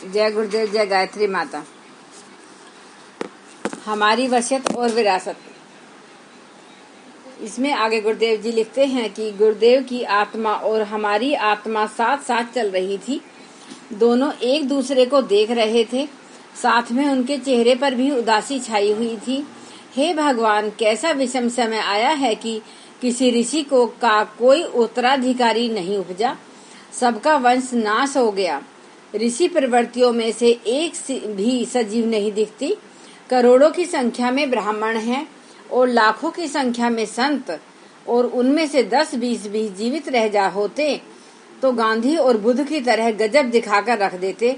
जय गुरुदेव, जय गायत्री माता। हमारी वसीयत और विरासत। इसमें आगे गुरुदेव जी लिखते हैं कि गुरुदेव की आत्मा और हमारी आत्मा साथ साथ चल रही थी। दोनों एक दूसरे को देख रहे थे। साथ में उनके चेहरे पर भी उदासी छाई हुई थी। हे भगवान, कैसा विषम समय आया है कि किसी ऋषि को का कोई उत्तराधिकारी नहीं उपजा। सबका वंश नाश हो गया। ऋषि प्रवृत्तियों में से एक भी सजीव नहीं दिखती। करोड़ों की संख्या में ब्राह्मण हैं और लाखों की संख्या में संत, और उनमें से 10-20 भी जीवित रह जा होते तो गांधी और बुद्ध की तरह गजब दिखाकर रख देते।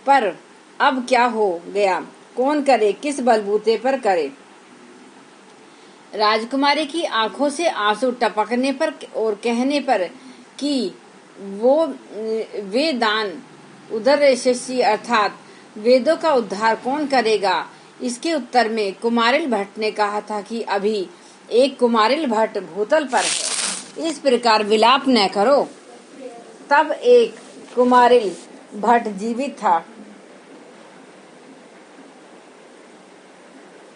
पर अब क्या हो गया, कौन करे, किस बलबूते पर करे। राजकुमारी की आंखों से आंसू टपकने पर और कहने पर कि वे दान उदर यशस्वी अर्थात वेदों का उद्धार कौन करेगा, इसके उत्तर में कुमारिल भट्ट ने कहा था कि अभी एक कुमारिल भट्ट भूतल पर है, इस प्रकार विलाप न करो। तब एक कुमारिल भट्ट जीवित था।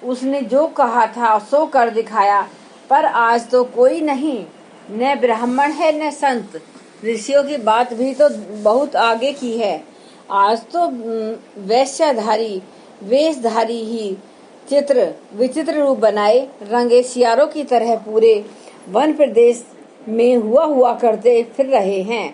उसने जो कहा था सो कर दिखाया, पर आज तो कोई नहीं, न ब्राह्मण है न संत। ऋषियों की बात भी तो बहुत आगे की है। आज तो वैश्यधारी वेशधारी ही चित्र विचित्र रूप बनाए रंगे सियारों की तरह पूरे वन प्रदेश में हुआ करते फिर रहे हैं।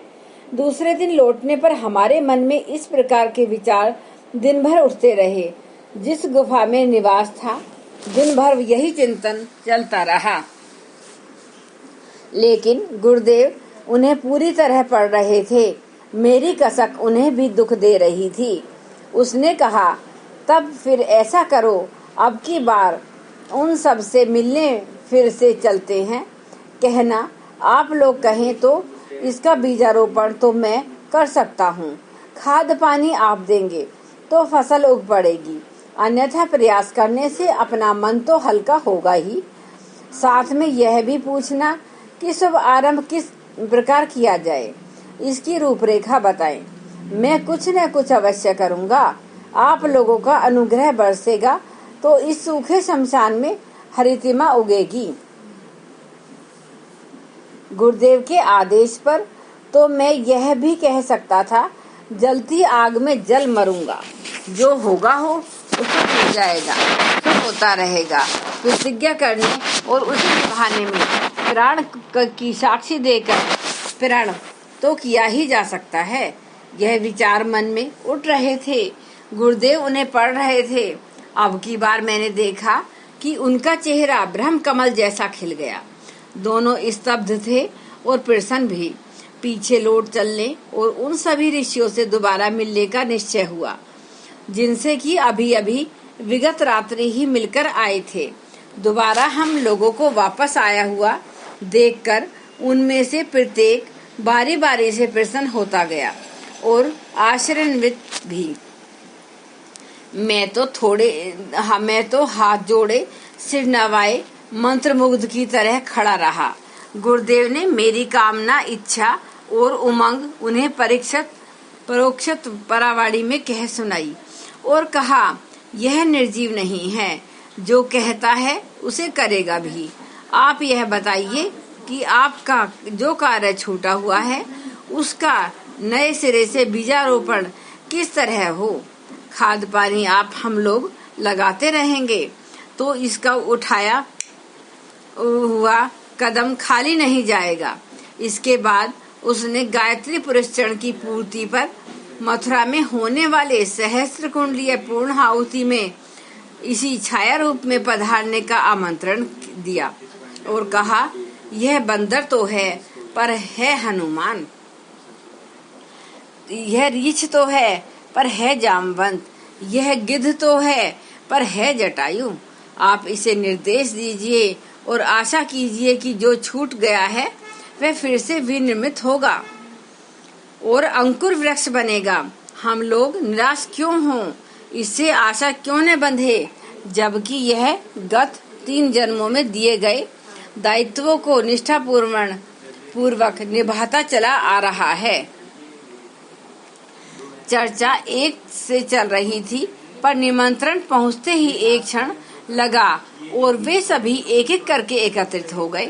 दूसरे दिन लौटने पर हमारे मन में इस प्रकार के विचार दिन भर उठते रहे। जिस गुफा में निवास था, दिन भर यही चिंतन चलता रहा। लेकिन गुरुदेव उन्हें पूरी तरह पढ़ रहे थे। मेरी कसक उन्हें भी दुख दे रही थी। उसने कहा, तब फिर ऐसा करो, अब की बार उन सब से मिलने फिर से चलते हैं। कहना आप लोग कहें तो इसका बीजारोपण तो मैं कर सकता हूँ। खाद पानी आप देंगे तो फसल उग पड़ेगी, अन्यथा प्रयास करने से अपना मन तो हल्का होगा ही। साथ में यह भी पूछना कि शुभ आरंभ किस प्रकार किया जाए, इसकी रूपरेखा बताएं। मैं कुछ न कुछ अवश्य करूँगा। आप लोगों का अनुग्रह बरसेगा तो इस सूखे शमशान में हरितिमा उगेगी। गुरुदेव के आदेश पर तो मैं यह भी कह सकता था, जलती आग में जल मरूंगा, जो होगा हो उसे हो जाएगा, तो होता रहेगा। प्रतिज्ञा करने और उसे निभाने में प्राण की साक्षी देकर प्रण तो किया ही जा सकता है। यह विचार मन में उठ रहे थे। गुरुदेव उन्हें पढ़ रहे थे। अब की बार मैंने देखा कि उनका चेहरा ब्रह्म कमल जैसा खिल गया। दोनों स्तब्ध थे और प्रसन्न भी। पीछे लौट चलने और उन सभी ऋषियों से दोबारा मिलने का निश्चय हुआ, जिनसे कि अभी अभी विगत रात्रि ही मिलकर आए थे। दोबारा हम लोगों को वापस आया हुआ देखकर उनमें से प्रत्येक बारी बारी से प्रसन्न होता गया और आश्चर्यान्वित भी। मैं तो हाथ जोड़े सिर नवाए मंत्रमुग्ध की तरह खड़ा रहा। गुरुदेव ने मेरी कामना, इच्छा और उमंग उन्हें परोक्षित परावाड़ी में कह सुनाई और कहा, यह निर्जीव नहीं है, जो कहता है उसे करेगा भी। आप यह बताइए कि आपका जो कार्य छूटा हुआ है उसका नए सिरे से बीजारोपण किस तरह हो। खाद पानी आप हम लोग लगाते रहेंगे तो इसका उठाया हुआ कदम खाली नहीं जाएगा। इसके बाद उसने गायत्री पुरस्चरण की पूर्ति पर मथुरा में होने वाले सहस्त्र कुंडलीय पूर्ण आहुति में इसी छाया रूप में पधारने का आमंत्रण दिया और कहा, यह बंदर तो है पर है हनुमान, यह रीछ तो है पर है जामवंत, यह गिद्ध तो है पर है जटायु। आप इसे निर्देश दीजिए और आशा कीजिए कि जो छूट गया है वह फिर से विनिर्मित होगा और अंकुर वृक्ष बनेगा। हम लोग निराश क्यों हों, इससे आशा क्यों न बंधे, जबकि यह गत 3 जन्मों में दिए गए दायित्वों को निष्ठापूर्वक निभाता चला आ रहा है। चर्चा एक से चल रही थी, पर निमंत्रण पहुंचते ही एक क्षण लगा और वे सभी एक एक करके एकत्रित हो गए।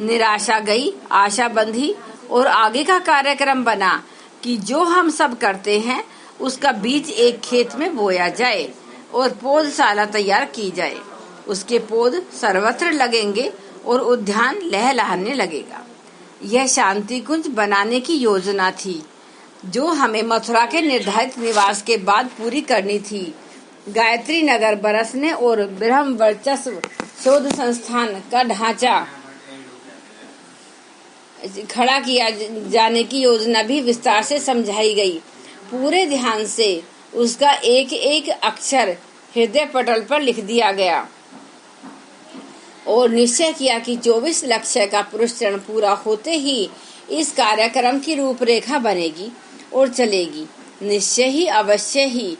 निराशा गई, आशा बंधी और आगे का कार्यक्रम बना कि जो हम सब करते हैं उसका बीज एक खेत में बोया जाए और पौधशाला तैयार की जाए। उसके पौध सर्वत्र लगेंगे और उद्यान लहलहाने लगेगा। यह शांति कुंज बनाने की योजना थी जो हमें मथुरा के निर्धारित निवास के बाद पूरी करनी थी। गायत्री नगर बरसने और ब्रह्म वर्चस्व शोध संस्थान का ढांचा खड़ा किया जाने की योजना भी विस्तार से समझाई गई। पूरे ध्यान से उसका एक एक अक्षर हृदय पटल पर लिख दिया गया और निश्चय किया कि 24 लक्ष्य का पुरस्चरण पूरा होते ही इस कार्यक्रम की रूपरेखा बनेगी और चलेगी। निश्चय ही, अवश्य ही।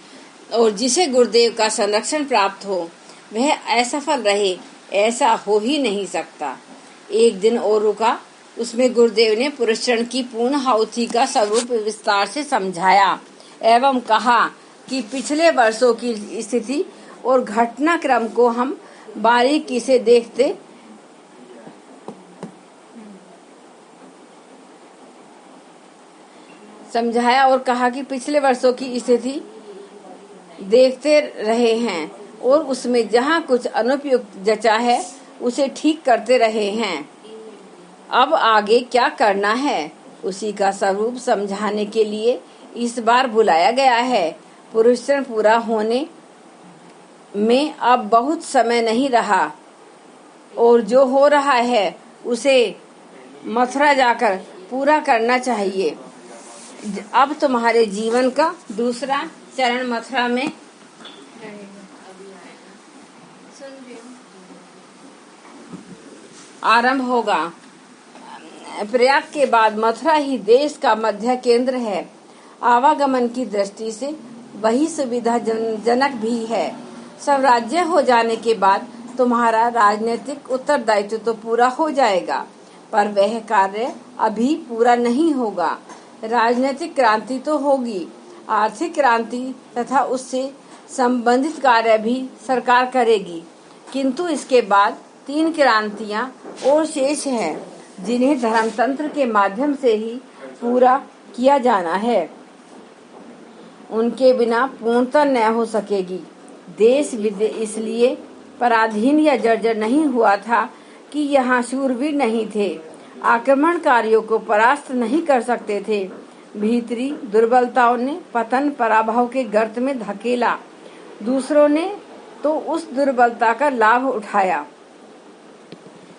और जिसे गुरुदेव का संरक्षण प्राप्त हो वह असफल रहे, ऐसा हो ही नहीं सकता। एक दिन और रुका, उसमें गुरुदेव ने पुरस्चरण की पूर्ण आहुति का स्वरूप विस्तार से समझाया एवं कहा कि पिछले वर्षों की स्थिति और घटनाक्रम को हम बारीकी से देखते समझाया और कहा कि पिछले वर्षों की स्थिति देखते रहे हैं और उसमें जहाँ कुछ अनुपयुक्त जचा है उसे ठीक करते रहे हैं। अब आगे क्या करना है उसी का स्वरूप समझाने के लिए इस बार बुलाया गया है। पुरस्चरण पूरा होने में अब बहुत समय नहीं रहा और जो हो रहा है उसे मथुरा जाकर पूरा करना चाहिए। अब तुम्हारे जीवन का दूसरा चरण मथुरा में आरंभ होगा। प्रयाग के बाद मथुरा ही देश का मध्य केंद्र है। आवागमन की दृष्टि से वही सुविधाजनक भी है। सब राज्य हो जाने के बाद तुम्हारा राजनीतिक उत्तरदायित्व तो पूरा हो जाएगा, पर वह कार्य अभी पूरा नहीं होगा। राजनीतिक क्रांति तो होगी, आर्थिक क्रांति तथा उससे संबंधित कार्य भी सरकार करेगी, किंतु इसके बाद 3 क्रांतियां और शेष हैं जिन्हें धर्मतंत्र के माध्यम से ही पूरा किया जाना है। उनके बिना पूर्णता न हो सकेगी। देश इसलिए पराधीन या जर्जर नहीं हुआ था कि यहाँ शूरवीर नहीं थे, आक्रमणकारियों को परास्त नहीं कर सकते थे। भीतरी दुर्बलताओं ने पतन पराभव के गर्त में धकेला, दूसरों ने तो उस दुर्बलता का लाभ उठाया।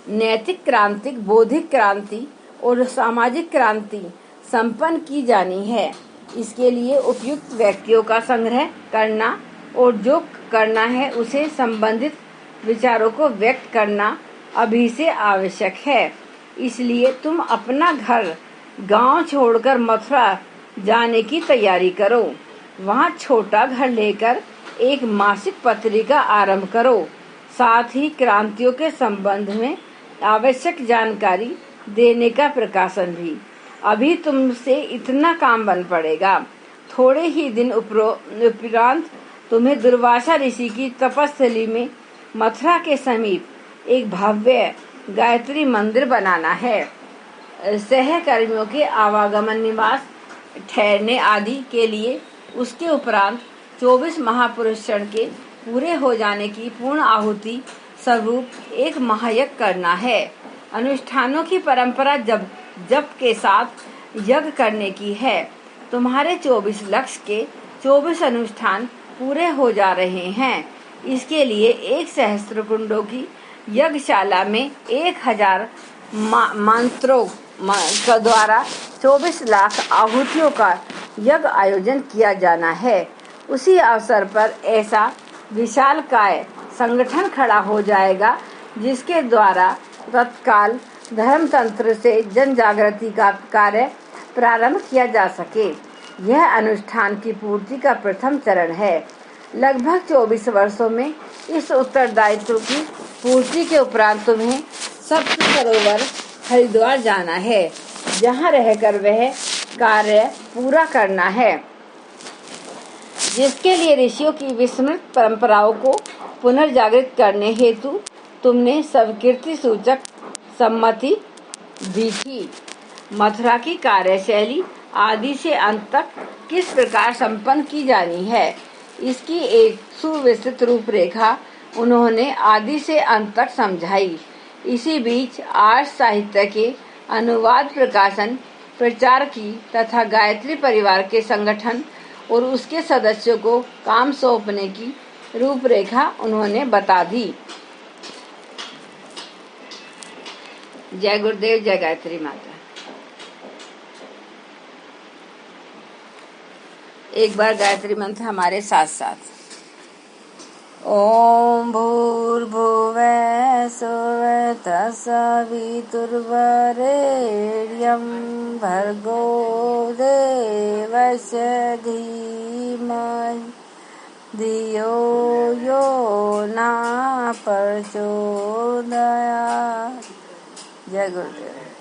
नैतिक क्रांति, बौद्धिक क्रांति और सामाजिक क्रांति संपन्न की जानी है। इसके लिए उपयुक्त व्यक्तियों का संग्रह करना और जो करना है उसे संबंधित विचारों को व्यक्त करना अभी से आवश्यक है। इसलिए तुम अपना घर गांव छोड़कर मथुरा जाने की तैयारी करो। वहां छोटा घर लेकर एक मासिक पत्रिका आरंभ करो। साथ ही क्रांतियों के संबंध में आवश्यक जानकारी देने का प्रकाशन भी। अभी तुमसे इतना काम बन पड़ेगा। थोड़े ही दिन उपरांत तुम्हें दुर्वासा ऋषि की तपस्थली में मथुरा के समीप एक भव्य गायत्री मंदिर बनाना है। सहकर्मियों के आवागमन, निवास, ठहरने आदि के लिए उसके उपरांत 24 महापुरुषण के पूरे हो जाने की पूर्ण आहुति स्वरूप एक महायज्ञ करना है। अनुष्ठानों की परंपरा जप के साथ यज्ञ करने की है। तुम्हारे 24 लक्ष्य के 24 अनुष्ठान पूरे हो जा रहे हैं। इसके लिए 1 सहस्त्र कुंडों की यज्ञशाला में 1000 मंत्रों के द्वारा 24 लाख आहुतियों का यज्ञ आयोजन किया जाना है। उसी अवसर पर ऐसा विशालकाय संगठन खड़ा हो जाएगा जिसके द्वारा तत्काल धर्मतंत्र से जन जागृति का कार्य प्रारंभ किया जा सके। यह अनुष्ठान की पूर्ति का प्रथम चरण है। लगभग 24 वर्षों में इस उत्तरदायित्व की पूर्ति के उपरांत तुम्हें सप्त सरोवर हरिद्वार जाना है, जहाँ रहकर वह कार्य पूरा करना है। जिसके लिए ऋषियों की विस्मृत परंपराओं को पुनर्जागृत करने हेतु तुमने स्वीकृति सूचक सम्मति दी थी। मथुरा की कार्यशैली आदि से अंत तक किस प्रकार संपन्न की जानी है, इसकी एक सुविस्तृत रूपरेखा उन्होंने आदि से अंत तक समझाई। इसी बीच आर्ष साहित्य के अनुवाद, प्रकाशन, प्रचार की तथा गायत्री परिवार के संगठन और उसके सदस्यों को काम सौंपने की रूपरेखा उन्होंने बता दी। जय गुरुदेव, जय गायत्री माता। एक बार गायत्री मंत्र हमारे साथ साथ। ओम भूर्भुवः स्वः तत्सवितुर्वरेण्यं भर्गो देवस्य धीमहि धियो यो न प्रचोदयात्। जय गुरुदेव।